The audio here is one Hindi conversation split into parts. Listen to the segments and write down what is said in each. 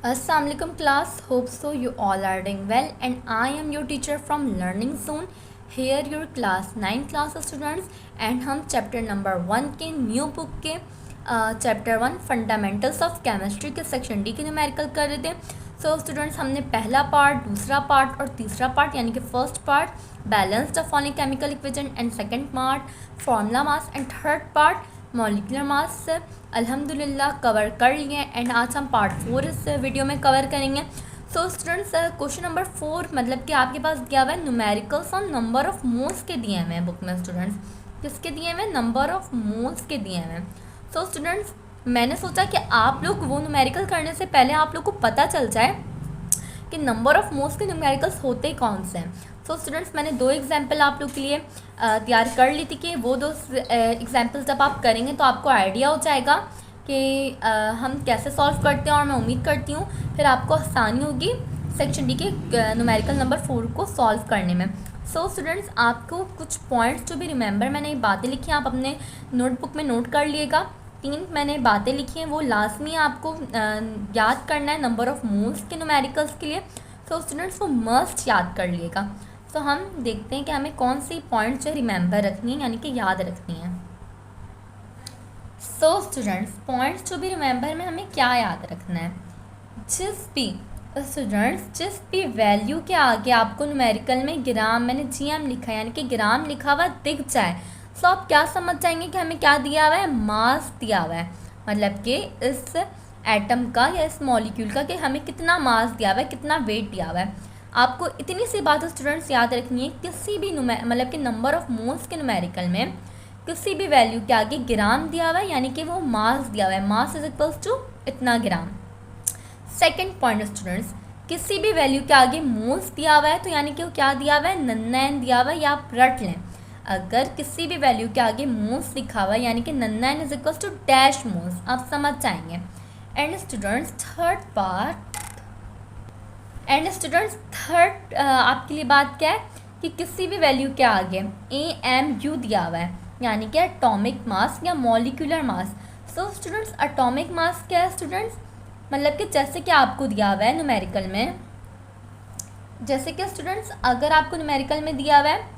Assalamu alaikum class, hope so you all are doing well and I am your teacher from Learning Zone. Here your class 9 class students and हम चैप्टर नंबर 1 के न्यू बुक के चैप्टर 1 फंडामेंटल्स ऑफ केमिस्ट्री के सेक्शन डी के न्यूमेरिकल कर रहे थे. सो स्टूडेंट्स हमने पहला पार्ट, दूसरा पार्ट और तीसरा पार्ट यानी कि first part balanced of following chemical equation and second part formula mass and third part molecular mass अल्हम्दुलिल्लाह कवर कर लिए एंड आज हम पार्ट 4 इस वीडियो में कवर करेंगे. सो स्टूडेंट्स क्वेश्चन नंबर 4 मतलब कि आपके पास दिया हुआ है numericals on number of moles के दिए हुए हैं बुक में. स्टूडेंट्स किसके दिए हुए हैं? नंबर ऑफ मोल्स के दिए हुए हैं. सो स्टूडेंट्स मैंने सोचा कि आप लोग वो न्यूमेरिकल करने से पहले आप लोग को पता चल जाए कि नंबर ऑफ मोल्स के न्यूमेरिकल्स होते कौन से हैं. सो स्टूडेंट्स मैंने 2 एग्जाम्पल आप लोग के लिए तैयार कर ली थी कि वो 2 एग्जाम्पल जब आप करेंगे तो आपको आइडिया हो जाएगा कि हम कैसे सॉल्व करते हैं और मैं उम्मीद करती हूँ फिर आपको आसानी होगी सेक्शन डी के न्यूमेरिकल नंबर 4 को सॉल्व करने में. सो स्टूडेंट्स आपको कुछ पॉइंट्स जो भी रिमेंबर मैंने बातें लिखी हैं आप अपने नोटबुक में नोट कर लिएगा. 3 मैंने बातें लिखी हैं वो लाजमी आपको याद करना है नंबर ऑफ मोल्स के न्यूमेरिकल्स के लिए. सो स्टूडेंट्स वो मस्ट याद कर लिएगा. तो हम देखते हैं कि हमें कौन सी पॉइंट्स जो रिमेंबर रखनी है यानी कि याद रखनी है. सो स्टूडेंट्स पॉइंट्स जो भी रिमेंबर में हमें क्या याद रखना है, जिस भी वैल्यू के आगे आपको न्यूमेरिकल में ग्राम मैंने GM लिखा है यानी कि ग्राम लिखा हुआ दिख जाए तो आप क्या समझ जाएंगे कि हमें क्या दिया हुआ है, मास दिया हुआ है. मतलब कि इस एटम का या इस मॉलिक्यूल का कि हमें कितना मास दिया हुआ है, कितना वेट दिया हुआ है. आपको इतनी सी बात स्टूडेंट्स याद रखनी है किसी भी मतलब कि नंबर ऑफ मोल्स के न्यूमेरिकल में किसी भी वैल्यू के आगे ग्राम दिया हुआ है यानी कि वो मास दिया हुआ है. मास इज इक्वल्स टू इतना ग्राम. सेकंड पॉइंट स्टूडेंट्स किसी भी वैल्यू के आगे मोल्स दिया हुआ है तो यानी कि वो क्या दिया हुआ है, नन्नाइन दिया हुआ है. या आप रट लें अगर किसी भी वैल्यू के आगे मोल्स लिखा हुआ है यानी कि नन्नाइन is equals to dash moles, आप समझ जाएंगे. एंड स्टूडेंट्स थर्ड आपके लिए बात क्या है कि किसी भी वैल्यू के आगे AMU दिया हुआ है यानी कि एटॉमिक मास या molecular mass. So students atomic mass क्या है स्टूडेंट्स, मतलब कि जैसे कि आपको दिया हुआ है न्यूमेरिकल में, जैसे कि स्टूडेंट्स अगर आपको न्यूमेरिकल में दिया हुआ है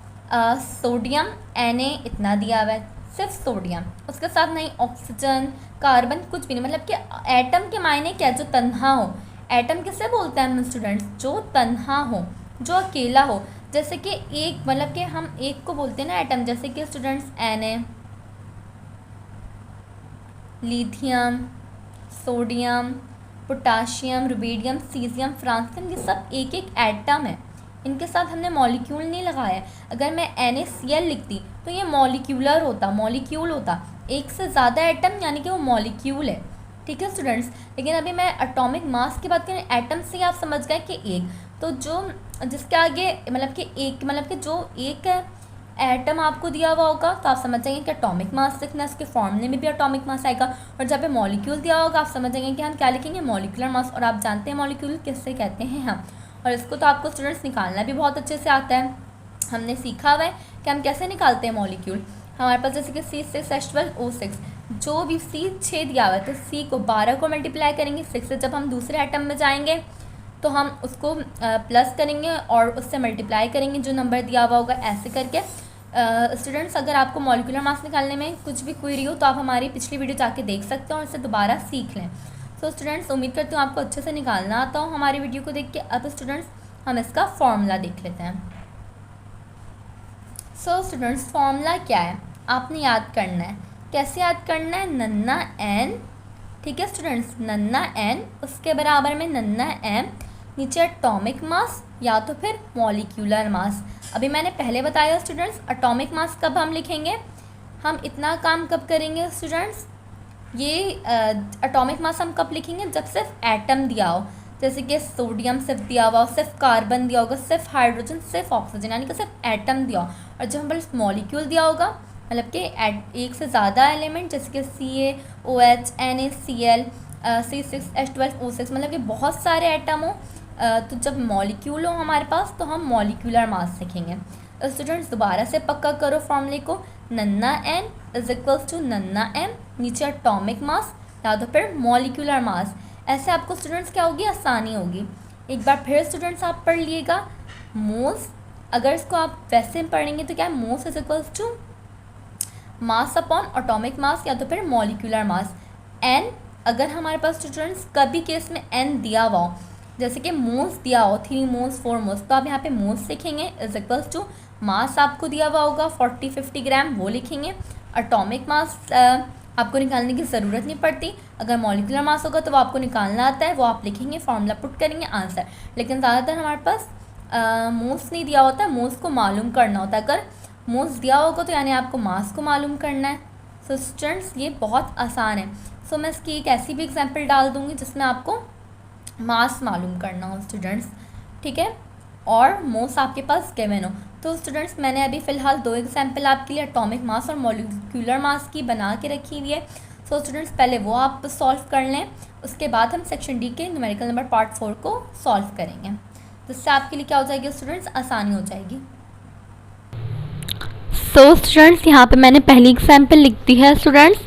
सोडियम Na इतना दिया हुआ है, सिर्फ सोडियम, उसके साथ नहीं ऑक्सीजन कार्बन कुछ भी नहीं. मतलब कि एटम के मायने क्या है, जो तन्हा हो. एटम किसे बोलते हैं हम स्टूडेंट्स, जो तन्हा हो, जो अकेला हो. जैसे कि एक मतलब कि हम एक को बोलते हैं ना एटम, जैसे कि students Na, lithium, sodium, potassium, rubidium, caesium, francium, ये सब एक एक एटम है. इनके साथ हमने मॉलिक्यूल नहीं लगाया है. अगर मैं NaCl लिखती तो ये मॉलिक्यूलर होता, मॉलिक्यूल होता. एक से ज़्यादा एटम यानी कि वो मॉलिक्यूल है. ठीक है स्टूडेंट्स. लेकिन अभी मैं एटॉमिक मास की बात करें, एटम से आप समझ गए कि एक, तो जो जिसके आगे मतलब कि एक मतलब कि जो एक एटम आपको दिया हुआ होगा तो आप समझ जाएंगे कि एटॉमिक मास लिखना है, उसके फॉर्मूले में भी एटॉमिक मास आएगा. और जब पे मॉलिक्यूल दिया होगा आप समझ जाएंगे कि हम क्या लिखेंगे, मॉलिक्यूलर मास. और आप जानते हैं मॉलिक्यूल किससे कहते हैं हम, और इसको तो आपको स्टूडेंट्स निकालना भी बहुत अच्छे से आता है. हमने सीखा हुआ है कि हम कैसे निकालते हैं मॉलिक्यूल. हमारे पास जैसे कि C6H12O6, जो भी C6 दिया हुआ है तो C को 12 को मल्टीप्लाई करेंगे 6 से. जब हम दूसरे एटम में जाएंगे तो हम उसको प्लस करेंगे और उससे मल्टीप्लाई करेंगे जो नंबर दिया हुआ होगा, ऐसे करके. स्टूडेंट्स अगर आपको मॉलिक्यूलर मास निकालने में कुछ भी क्वेरी हो तो आप हमारी पिछली वीडियो जाके देख सकते हो और इसे दोबारा सीख लें. सो स्टूडेंट्स उम्मीद करती हूँ आपको अच्छे से निकालना आता हो हमारी वीडियो को देख के. अब स्टूडेंट्स हम इसका फॉर्मूला देख लेते हैं. सो स्टूडेंट्स फॉर्मूला क्या है आपने याद करना है. कैसे याद करना है, नन्ना n, ठीक है स्टूडेंट्स, नन्ना n उसके बराबर में नन्ना m, नीचे एटॉमिक मास या तो फिर मॉलिक्यूलर मास. अभी मैंने पहले बताया स्टूडेंट्स एटॉमिक मास कब हम लिखेंगे, हम इतना काम कब करेंगे स्टूडेंट्स, ये एटॉमिक मास हम कब लिखेंगे जब सिर्फ एटम दिया हो. जैसे कि सोडियम सिर्फ दिया हुआ हो, सिर्फ कार्बन दिया होगा, सिर्फ हाइड्रोजन, सिर्फ ऑक्सीजन यानी कि सिर्फ एटम दिया हो. और जब हमारे पास मॉलिक्यूल दिया होगा मतलब कि एक से ज़्यादा एलिमेंट जैसे कि CaOH, NaCl, C6H12O6 मतलब कि बहुत सारे एटम हो. तो जब मॉलिक्यूल हो हमारे पास तो हम मॉलिक्यूलर मास लिखेंगे. स्टूडेंट्स दोबारा से पक्का करो फॉर्मूले को, नन्ना n इज इक्वल्स टू नन्ना m, नीचे एटॉमिक मास या तो फिर मॉलिक्यूलर मास. ऐसे आपको स्टूडेंट्स क्या होगी, आसानी होगी। एक बार फिर स्टूडेंट्स आप पढ़ लिएगा, मोल्स, अगर इसको आप वैसे पढ़ेंगे तो क्या है, moles is equals to mass upon atomic mass या तो फिर मॉलिक्यूलर मास। एन अगर हमारे पास स्टूडेंट्स कभी केस में एन दिया हुआ हो, जैसे कि मोल्स दिया हो 3 मोल्स 4 मोल्स, तो आप यहाँ पे मोल्स लिखेंगे इज इक्वल्स टू मास आपको दिया हुआ होगा 40-50 ग्राम, वो लिखेंगे। एटॉमिक मास आपको निकालने की ज़रूरत नहीं पड़ती, अगर मॉलिक्यूलर मास होगा तो वो आपको निकालना आता है, वो आप लिखेंगे, फार्मूला पुट करेंगे, आंसर। लेकिन ज़्यादातर हमारे पास मोल्स नहीं दिया होता है, मोल्स को मालूम करना होता है। अगर मोल्स दिया होगा तो यानी आपको मास को मालूम करना है। सो स्टूडेंट्स ये बहुत आसान है। सो मैं इसकी एक ऐसी भी एग्जांपल डाल दूँगी जिसमें आपको मास मालूम करना हो स्टूडेंट्स, ठीक है, और मोल्स आपके पास गिवन हो। तो स्टूडेंट्स मैंने अभी फ़िलहाल 2 एग्जांपल आपके लिए एटॉमिक मास और मॉलिक्यूलर मास की बना के रखी हुई है। सो स्टूडेंट्स पहले वो आप सॉल्व कर लें, उसके बाद हम सेक्शन डी के न्यूमेरिकल नंबर पार्ट 4 को सॉल्व करेंगे, जिससे आपके लिए क्या हो जाएगी स्टूडेंट्स, आसानी हो जाएगी। सो स्टूडेंट्स यहाँ पे मैंने पहली एग्जांपल लिख दी है students,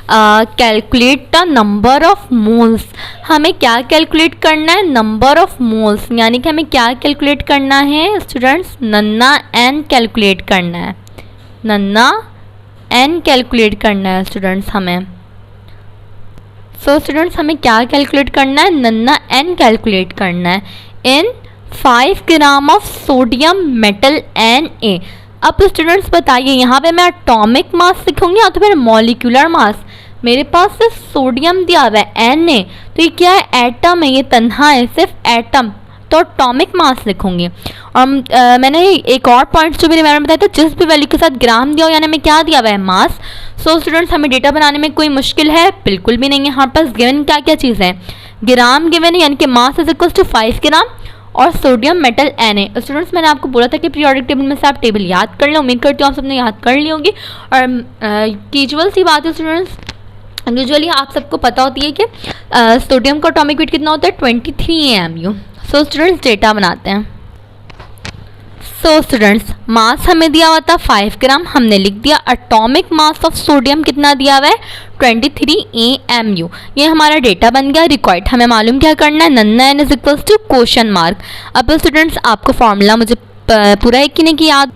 calculate the number of moles. हमें क्या कैलकुलेट करना है, नंबर ऑफ मोल्स, यानी कि हमें क्या कैलकुलेट करना है स्टूडेंट्स, नन्ना एन कैलकुलेट करना है, नन्ना एन कैलकुलेट करना है स्टूडेंट्स हमें। सो स्टूडेंट्स हमें क्या कैलकुलेट करना है, नन्ना एन कैलकुलेट करना है इन 5 gram of sodium metal Na। अब स्टूडेंट्स बताइए यहाँ पे मैं एटॉमिक मास लिखूंगी या तो फिर मॉलिक्यूलर मास। मेरे पास सिर्फ सोडियम दिया हुआ है Na, तो ये क्या है, एटम है, ये तन्हा है, सिर्फ एटम, तो एटॉमिक मास लिखूंगी। और मैंने एक और पॉइंट जो भी मैंने बताया था, जिस भी वैल्यू के साथ ग्राम दिया हो यानी हमें क्या दिया हुआ है, मास। सो स्टूडेंट्स हमें डेटा बनाने में कोई मुश्किल है, बिल्कुल भी नहीं है। हमारे पास गिवन क्या क्या चीज़ है, ग्राम गिवन है, यानी कि मास इज इक्वल टू 5 ग्राम और सोडियम मेटल Na। स्टूडेंट्स मैंने आपको बोला था कि पीरियोडिक टेबल में से आप टेबल याद कर लें, उम्मीद करती हूँ आप सबने याद कर ली होगी। और यूजुअल सी बात है स्टूडेंट्स, यूजुअली आप सबको पता होती है कि सोडियम का एटॉमिक वेट कितना होता है, 23 AMU। सो स्टूडेंट्स डेटा बनाते हैं। सो स्टूडेंट्स मास हमें दिया हुआ था 5 ग्राम, हमने लिख दिया। एटॉमिक मास ऑफ सोडियम कितना दिया हुआ है, 23 AMU। ये हमारा डेटा बन गया। रिक्वायर्ड हमें मालूम क्या करना है, नन्ना n is equals to question mark. अब स्टूडेंट्स आपको फॉर्मूला मुझे पूरा है कि नहीं कि याद।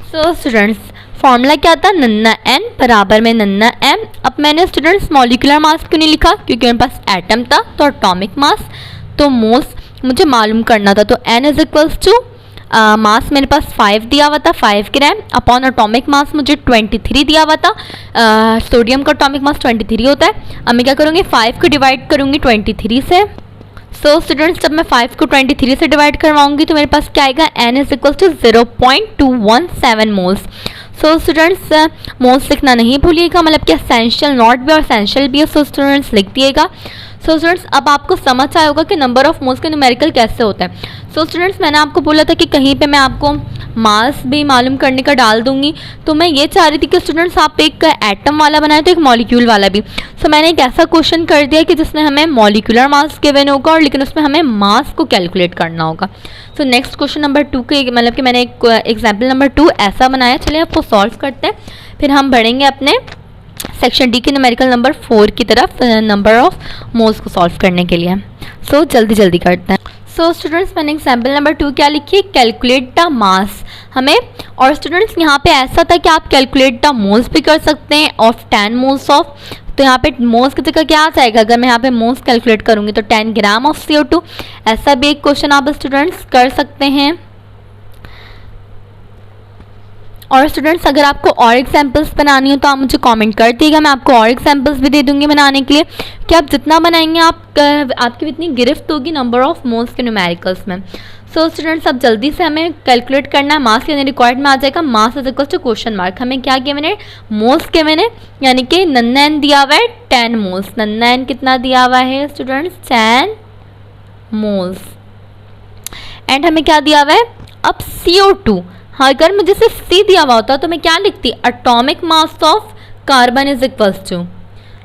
सो स्टूडेंट्स फॉर्मूला क्या था, नन्ना एन बराबर में नन्ना एम। अब मैंने स्टूडेंट्स मॉलिक्यूलर मास क्यों नहीं लिखा, क्योंकि मेरे पास एटम था, तो एटॉमिक मास, तो मोल्स मुझे मालूम करना था, तो n is equals to mass मेरे पास 5 दिया हुआ था 5 ग्राम, अपॉन एटॉमिक मास मुझे 23 दिया हुआ था। सोडियम का एटॉमिक मास 23 होता है। अब मैं क्या करूँगी, 5 को डिवाइड करूँगी 23 से। सो स्टूडेंट्स जब मैं 5 को 23 से डिवाइड करवाऊंगी तो मेरे पास क्या आएगा, n is equal to 0.217 moles. So students moles लिखना नहीं भूलिएगा, मतलब कि एसेंशियल नॉट भी और एसेंशियल भी है। सो स्टूडेंट्स लिख दिएगा। सो स्टूडेंट्स अब आपको समझ आया होगा कि नंबर ऑफ मोल्स का न्यूमेरिकल कैसे होता है। सो स्टूडेंट्स मैंने आपको बोला था कि कहीं पे मैं आपको मास भी मालूम करने का डाल दूंगी, तो मैं ये चाह रही थी कि स्टूडेंट्स आप एक एटम वाला बनाए तो एक मॉलिक्यूल वाला भी। सो मैंने एक ऐसा क्वेश्चन कर दिया कि जिसमें हमें मॉलिक्यूलर मास गिवन होगा और लेकिन उसमें हमें मास को कैलकुलेट करना होगा। सो नेक्स्ट क्वेश्चन नंबर 2 के मतलब कि मैंने एक एग्जाम्पल नंबर 2 ऐसा बनाया। चलिए आपको सॉल्व करते हैं, फिर हम बढ़ेंगे अपने सेक्शन डी के न्यूमेरिकल नंबर 4 की तरफ, नंबर ऑफ मोल्स को सॉल्व करने के लिए। सो जल्दी करते हैं। सो स्टूडेंट्स मैंने एग्जाम्पल नंबर 2 क्या लिखी, कैलकुलेट द मास हमें। और स्टूडेंट्स यहाँ पे ऐसा था कि आप कैलकुलेट द मोल्स भी कर सकते हैं ऑफ 10 मोल्स ऑफ, तो यहाँ पे मोल्स की जगह क्या आ जाएगा, अगर मैं यहाँ पे मोल्स कैलकुलेट करूँगी तो 10 ग्राम ऑफ CO2। ऐसा भी एक क्वेश्चन आप स्टूडेंट्स कर सकते हैं। और स्टूडेंट्स अगर आपको और एग्जाम्पल्स बनानी हो तो आप मुझे कमेंट कर दिएगा, मैं आपको और एग्जाम्पल्स भी दे दूंगी बनाने के लिए, कि आप जितना बनाएंगे आपकी इतनी गिरफ्त होगी नंबर ऑफ मोल्स के न्यूमेरिकल्स में। सो स्टूडेंट्स अब जल्दी से हमें कैलकुलेट करना है मास, यानी रिक्वायर्ड में आ जाएगा mass is equal to question mark. हमें क्या गिवन है, मोल्स गिवन है, यानी कि नन्ना एन दिया हुआ है 10 मोल्स। नन्ना एन कितना दिया हुआ है स्टूडेंट्स, 10 मोल्स। एंड हमें क्या दिया हुआ है, अब CO2। हाँ अगर मुझे सिर्फ C दिया हुआ होता तो मैं क्या लिखती, atomic mass of carbon is equals to,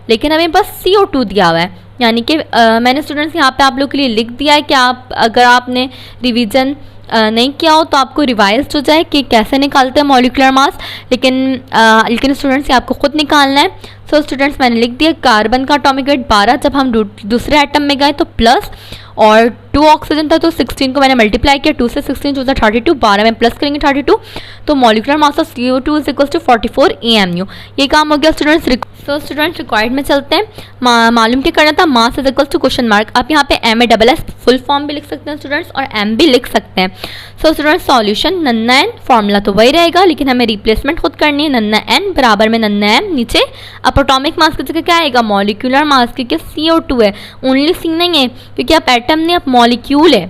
लेकिन हमें पास CO2 दिया हुआ है, यानी कि मैंने स्टूडेंट्स यहाँ पे आप लोग के लिए लिख दिया है कि आप अगर आपने रिवीजन नहीं किया हो तो आपको रिवाइज हो जाए कि कैसे निकालते हैं मॉलिक्यूलर मास, लेकिन स्टूडेंट्स ये आपको खुद निकालना है। सो स्टूडेंट्स मैंने लिख दिया कार्बन का एटॉमिक वेट 12, जब हम दूसरे एटम में गए तो प्लस, और 2 ऑक्सीजन था तो 16 को मैंने मल्टीप्लाई किया, 2 से 16 जो था 32, 12 में प्लस करेंगे 32, तो molecular mass of CO2 is equal to 44 AMU। ये काम हो गया स्टूडेंट्स। सो स्टूडेंट्स रिक्वायर्ड में चलते हैं। मालूम क्या करना था, mass is equal to question mark. आप यहाँ पे MASS फुल फॉर्म भी लिख सकते हैं स्टूडेंट्स और M भी लिख सकते हैं। सो स्टूडेंट्स सॉल्यूशन नन्ना n, फॉर्मूला तो वही रहेगा लेकिन हमें रिप्लेसमेंट खुद करनी है। नन्ना n बराबर में नन्ना m, नीचे अब एटॉमिक मास की जगह क्या आएगा, मॉलिक्यूलर मास, क्योंकि CO2 है, ओनली C नहीं है क्योंकि आप एटम नहीं, आप मॉलिक्यूल है।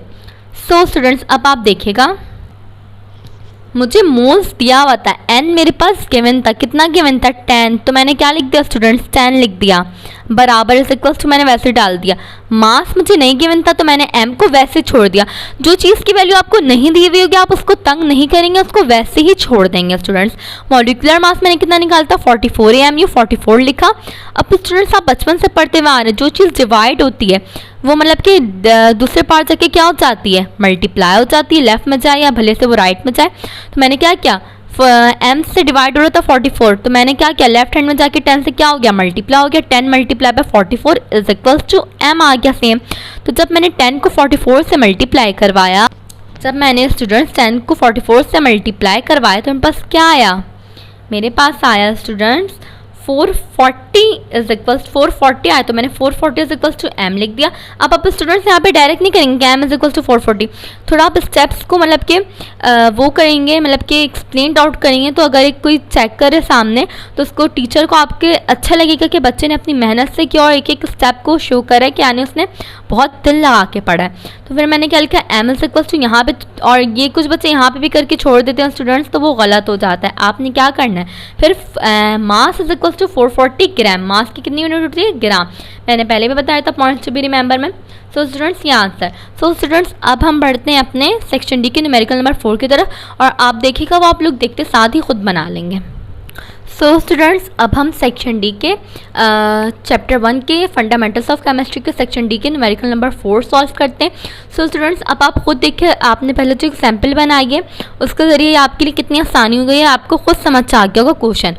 सो स्टूडेंट्स अब आप देखिएगा, मुझे मोल्स दिया हुआ था, n मेरे पास गिवन था, कितना गिवन था 10, तो मैंने क्या लिख दिया स्टूडेंट्स 10 लिख दिया, बराबर इज इक्वल्स टू मैंने वैसे डाल दिया। मास मुझे नहीं गिवन था तो मैंने m को वैसे छोड़ दिया। जो चीज़ की वैल्यू आपको नहीं दी हुई होगी आप उसको तंग नहीं करेंगे, उसको वैसे ही छोड़ देंगे स्टूडेंट्स। मॉलिक्यूलर मास मैंने कितना निकाला था 44 AMU, 44 लिखा। अब स्टूडेंट्स आप बचपन से पढ़ते हुए आ रहे हैं, जो चीज़ डिवाइड होती है वो मतलब कि दूसरे पार्ट जाके क्या हो जाती है, मल्टीप्लाई हो जाती है, लेफ्ट में जाए या भले से वो राइट में जाए। तो मैंने क्या किया, m से डिवाइड हो रहा था 44, तो मैंने क्या किया, लेफ्ट हैंड में जाके 10 से क्या हो गया, मल्टीप्लाई हो गया, 10 multiply by 44 is equals to m आ गया सेम। तो जब मैंने 10 को 44 से मल्टीप्लाई करवाया, जब मैंने स्टूडेंट्स 10 को 44 से मल्टीप्लाई करवाया तो मेरे पास क्या आया, मेरे पास आया स्टूडेंट्स 440 इज इक्वल्स 440 आया, तो मैंने 440 इज इक्वल्स टू m लिख दिया। अब आप स्टूडेंट्स यहाँ पे डायरेक्ट नहीं करेंगे m इज इक्वल्स टू 440, थोड़ा आप स्टेप्स को मतलब कि वो करेंगे, मतलब कि एक्सप्लेन आउट करेंगे। तो अगर एक कोई चेक करे सामने तो उसको टीचर को आपके अच्छा लगेगा कि बच्चे ने अपनी मेहनत से किया और एक एक स्टेप को शो करा है कि यानी उसने बहुत दिल लगा के पढ़ा है। तो फिर मैंने क्या लिखा, m इज इक्वल्स टू यहाँ पे, और ये कुछ बच्चे यहाँ पे भी करके छोड़ देते हैं स्टूडेंट्स, तो वो गलत हो जाता है। आपने क्या करना है फिर, मास इज इक्वल्स टू 440 ग्राम, मास की कितनी यूनिट होती है, ग्राम, मैंने पहले भी बताया था, पॉइंट्स टू बी रिमेंबर में। सो स्टूडेंट्स ये आंसर। सो स्टूडेंट्स अब हम बढ़ते हैं अपने सेक्शन डी के न्यूमेरिकल नंबर 4 की तरफ, और आप देखिएगा वो आप लोग देखते साथ ही खुद बना लेंगे। सो स्टूडेंट्स अब हम सेक्शन डी के चैप्टर 1 के फंडामेंटल्स ऑफ केमिस्ट्री के सेक्शन डी के न्यूमेरिकल नंबर 4 सॉल्व करते हैं। सो स्टूडेंट्स अब आप खुद देखिए, आपने पहले जो एग्जाम्पल बनाई है उसके ज़रिए आपके लिए कितनी आसानी हो गई है, आपको खुद समझ आ गया होगा question.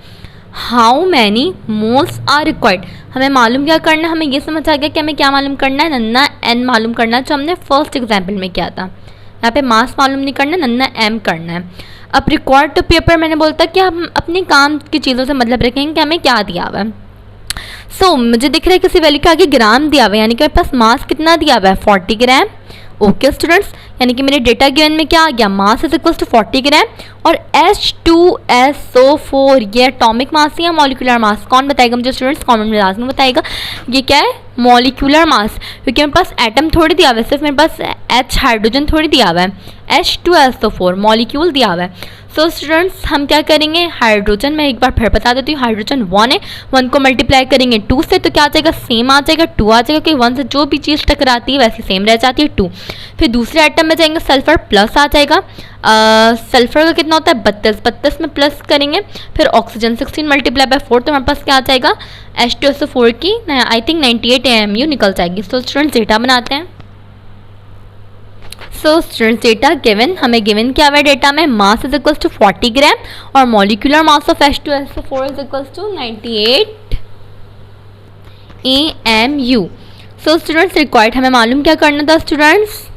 How many moles are required, हमें मालूम क्या करना है, हमें ये समझ आ गया कि हमें क्या मालूम करना है, नन्ना n मालूम करना है, जो हमने फर्स्ट एग्जाम्पल में किया था। यहाँ पे मास मालूम नहीं करना, नन्ना m करना है। अब रिक्वायर्ड टू पेपर मैंने बोलता कि हम अपने काम की चीज़ों से मतलब रखेंगे कि हमें क्या दिया हुआ है। सो मुझे दिख रहा है किसी वैल्यू के आगे ग्राम दिया हुआ है, यानी कि मेरे पास मास कितना दिया हुआ है 40 ग्राम। ओके स्टूडेंट्स, यानी कि मेरे डेटा गिवन में क्या आ गया, मास इज इक्वल्स टू 40 ग्राम, और H2SO4 ये एटॉमिक मास या मॉलिक्यूलर मास, कौन बताएगा मुझे स्टूडेंट्स, कमेंट में लाजमी बताएगा ये क्या है, मॉलिक्यूलर मास, क्योंकि मेरे पास एटम थोड़ी दिया हुआ है, सिर्फ मेरे पास H हाइड्रोजन थोड़ी दिया हुआ है, H2SO4 मॉलिक्यूल दिया हुआ है। सो स्टूडेंट्स हम क्या करेंगे, हाइड्रोजन मैं एक बार फिर बता देती हूँ, हाइड्रोजन 1 है, 1 को मल्टीप्लाई करेंगे 2 से तो क्या आ जाएगा, सेम आ जाएगा, 2 आ जाएगा, क्योंकि 1 से जो भी चीज़ टकराती है वैसे सेम रह जाती है 2। फिर दूसरे आइटम में जाएंगे, सल्फर प्लस आ जाएगा, सल्फर का कितना होता है 32, 32 में प्लस करेंगे, फिर ऑक्सीजन 16 मल्टीप्लाई बाय 4, तो हमारे पास क्या आ जाएगा, H2SO4 की आई थिंक 98 AMU निकल जाएगी। सो स्टूडेंट्स डेटा बनाते हैं। सो स्टूडेंट्स डेटा गिवन, हमें गिवन क्या हुआ है डेटा में, mass is equals to 40 gram और molecular mass of H2SO4 is equals to 98 AMU। So students required हमें मालूम क्या करना था स्टूडेंट्स,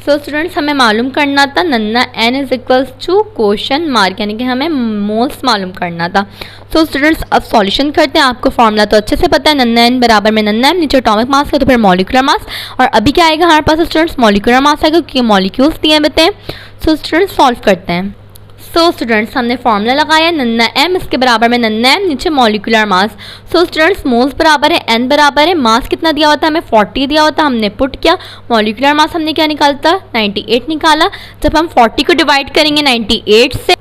सो स्टूडेंट्स हमें मालूम करना था नन्ना n is equals to question mark, यानी कि हमें मोल्स मालूम करना था। सो स्टूडेंट्स अब सॉल्यूशन करते हैं, आपको फॉर्मूला तो अच्छे से पता है, नन्ना n बराबर में नन्ना m, नीचे एटॉमिक मास है तो फिर मॉलिक्यूलर मास, और अभी क्या आएगा हमारे पास स्टूडेंट्स, मॉलिक्यूलर मास आएगा क्योंकि मॉलिक्यूल्स दिए होते हैं। सो स्टूडेंट्स सॉल्व करते हैं। सो स्टूडेंट्स हमने फॉर्मूला लगाया नन्ना m, इसके बराबर में नन्ना m, नीचे मॉलिक्यूलर मास। सो स्टूडेंट्स मोल्स बराबर है n बराबर है, मास कितना दिया हुआ था हमें 40 दिया हुआ था, हमने पुट किया, मॉलिक्यूलर मास हमने क्या निकाला था 98 निकाला। जब हम 40 को डिवाइड करेंगे 98 से,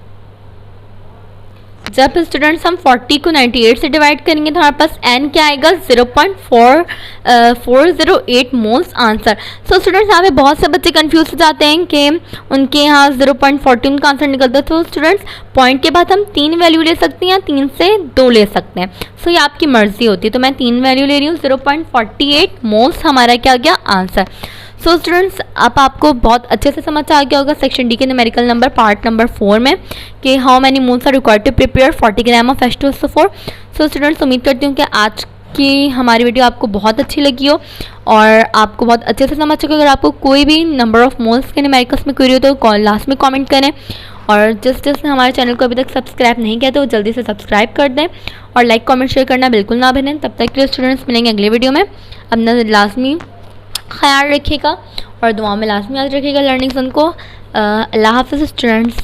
जब स्टूडेंट्स हम 40 को 98 से डिवाइड करेंगे तो हमारे पास n क्या आएगा 0.408 मोल्स आंसर। सो स्टूडेंट्स यहाँ पे बहुत से बच्चे कंफ्यूज हो जाते हैं कि उनके यहाँ 0.40 उनका आंसर निकलता है। तो स्टूडेंट्स पॉइंट के बाद हम 3 वैल्यू ले सकते हैं या 3 से 2 ले सकते हैं, सो ये आपकी मर्जी होती है। तो मैं 3 वैल्यू ले रही हूँ, 0.48 मोल्स हमारा क्या गया आंसर। सो स्टूडेंट्स, अब आपको बहुत अच्छे से समझ आ गया होगा सेक्शन डी के न्यूमेरिकल नंबर पार्ट नंबर 4 में कि how many moons are required to prepare 40 gram of H2SO4। So students, उम्मीद करती हूँ कि आज की हमारी वीडियो आपको बहुत अच्छी लगी हो और आपको बहुत अच्छे से समझ चुके। अगर आपको कोई भी नंबर ऑफ मोल्स के न्यूमेरिकल्स में क्वेरी हो तो लास्ट में कमेंट करें, और जिसने हमारे चैनल को अभी तक सब्सक्राइब नहीं किया तो जल्दी से सब्सक्राइब कर दें और लाइक कमेंट शेयर करना बिल्कुल ना भूलें। तब तक के लिए स्टूडेंट्स मिलेंगे अगले वीडियो में। अपना लाजमी ख्याल रखिएगा और दुआ में लाजमी याद रखिएगा लर्निंग जोन को। अल्लाह हाफ़िज़ स्टूडेंट्स।